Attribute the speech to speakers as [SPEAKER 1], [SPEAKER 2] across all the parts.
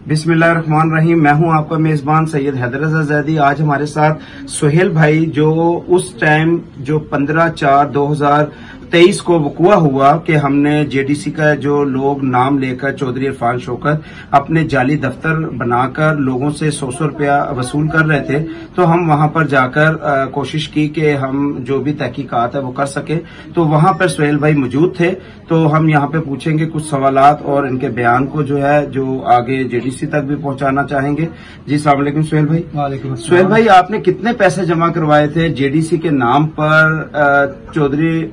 [SPEAKER 1] बिस्मिल्लाहिर्रहमानिर्रहीम। मैं हूं आपका मेजबान सैयद हैदर रजा जैदी। आज हमारे साथ सुहेल भाई, जो उस टाइम जो 15/4/2023 को वक़ुआ हुआ कि हमने जेडीसी का जो लोग नाम लेकर चौधरी इरफान शौकत अपने जाली दफ्तर बनाकर लोगों से 100 रुपया वसूल कर रहे थे, तो हम वहां पर जाकर कोशिश की कि हम जो भी तहकीकात है वो कर सके। तो वहां पर सुहेल भाई मौजूद थे, तो हम यहाँ पे पूछेंगे कुछ सवालात और इनके बयान को जो है जो आगे जेडीसी तक भी पहुंचाना चाहेंगे। जी अस्सलाम वालेकुम सुहेल भाई।
[SPEAKER 2] वालेकुम।
[SPEAKER 1] सुहेल भाई, आपने कितने पैसे जमा करवाए थे जेडीसी के नाम पर चौधरी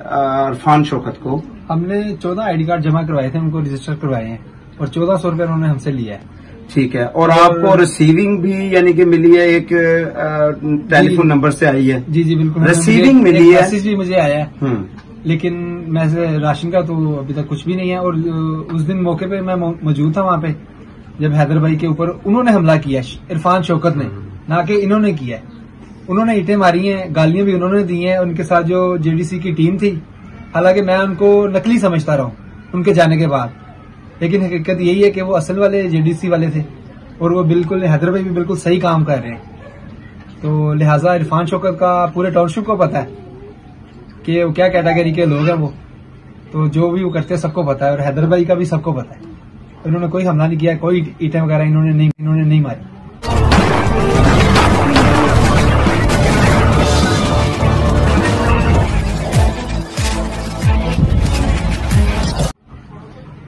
[SPEAKER 1] इरफान शौकत को?
[SPEAKER 2] हमने 14 आईडी कार्ड जमा करवाए थे, उनको रजिस्टर करवाए हैं और 1400 रुपये उन्होंने हमसे लिया है।
[SPEAKER 1] ठीक है। और आपको रिसीविंग भी यानी कि मिली है, एक टेलीफोन नंबर से आई है?
[SPEAKER 2] जी बिल्कुल,
[SPEAKER 1] रिसीविंग मिली है,
[SPEAKER 2] मैसेज भी मुझे आया है, लेकिन राशन का तो अभी तक कुछ भी नहीं है। और उस दिन मौके पे मैं मौजूद था वहां पे जब हैदर भाई के ऊपर उन्होंने हमला किया, इरफान शौकत ने, ना कि इन्होंने किया है। उन्होंने ईंटें मारी हैं, गालियां भी उन्होंने दी हैं। उनके साथ जो जेडीसी की टीम थी, हालांकि मैं उनको नकली समझता रहा हूं उनके जाने के बाद, लेकिन हकीकत यही है कि वो असल वाले जेडीसी वाले थे और वो बिल्कुल हैदर भाई भी बिल्कुल सही काम कर रहे हैं। तो लिहाजा इरफान शौकत का पूरे टाउनशिप को पता है कि वो क्या कैटेगरी के लोग हैं वो, तो जो भी वो करते हैं सबको पता है, और हैदर भाई का भी सबको पता है। उन्होंने कोई हमला नहीं किया, कोई ईंटें वगैरह इन्होंने नहीं मारी।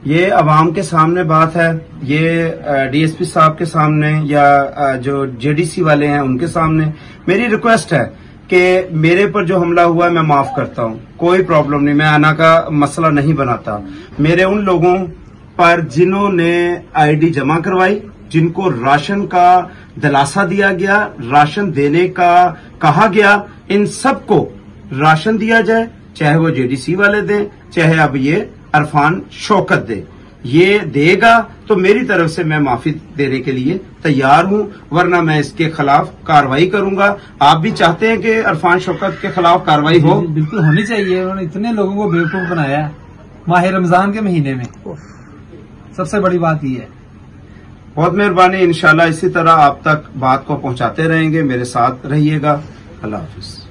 [SPEAKER 1] ये अवाम के सामने बात है, ये डीएसपी साहब के सामने या जो जेडीसी वाले हैं उनके सामने मेरी रिक्वेस्ट है कि मेरे पर जो हमला हुआ है मैं माफ करता हूं, कोई प्रॉब्लम नहीं, मैं आना का मसला नहीं बनाता। मेरे उन लोगों पर जिन्होंने आईडी जमा करवाई, जिनको राशन का दिलासा दिया गया, राशन देने का कहा गया, इन सबको राशन दिया जाए, चाहे वो जेडीसी वाले दें, चाहे अब ये इरफान शौकत दे। ये देगा तो मेरी तरफ से मैं माफी देने के लिए तैयार हूं, वरना मैं इसके खिलाफ कार्रवाई करूंगा। आप भी चाहते हैं कि इरफान शौकत के खिलाफ कार्रवाई हो?
[SPEAKER 2] बिल्कुल होनी चाहिए। उन्होंने इतने लोगों को बेवकूफ बनाया माह रमजान के महीने में, सबसे बड़ी बात ये है।
[SPEAKER 1] बहुत मेहरबानी। इंशाल्लाह इसी तरह आप तक बात को पहुंचाते रहेंगे, मेरे साथ रहिएगा। अल्लाह हाफिज।